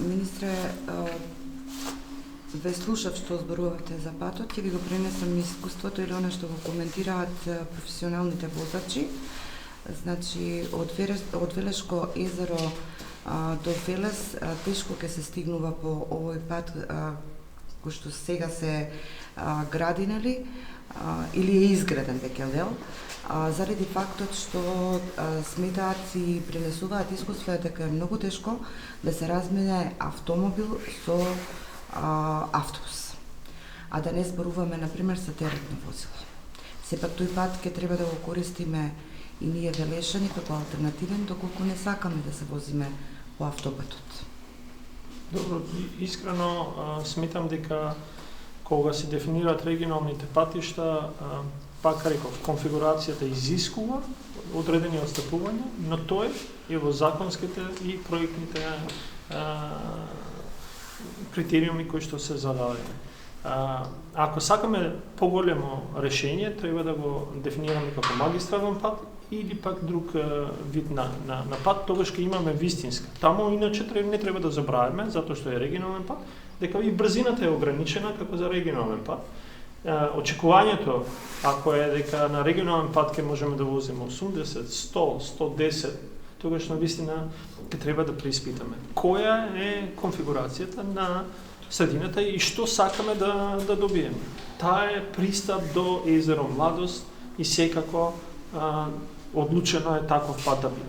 Министре, ве слушав што зборувате за патот, ќе ви го пренесам искуството или она што го коментираат професионалните возачи. Значи, од Велешко езеро до Велес тешко ќе се стигнува по овој пат кој што сега се гради, нели, или е изграден веќе дел, заради фактот што сметаат и пренесуваат искуство дека е многу тешко да се размене автомобил со автобус. А да не зборуваме, например, за теретно возило. Сепак тој пат ќе треба да го користиме и ние велешани како алтернативен, доколку не сакаме да се возиме по автопатот. Добро, искрено сметам дека кога се дефинираат регионалните патишта, пак реков, конфигурацијата изискува одредени отстапувања, но тоа е во законските и проектните критериуми кои што се зададени. Ако сакаме поголемо решение, треба да го дефинираме како магистрален пат или пак друг вид на пат, тогаш ќе имаме вистинска. Таму иначе не треба да забравиме, затоа што е регионален пат, дека и брзината е ограничена како за регионален пат. Очекувањето, ако е дека на регионален пат ќе можеме да возиме 80, 100, 110, тогаш на вистина ќе треба да преиспитаме која е конфигурацијата на средината и што сакаме да добиеме. Таа е пристап до езеро Младост и секако одлучено е таков пат да биде.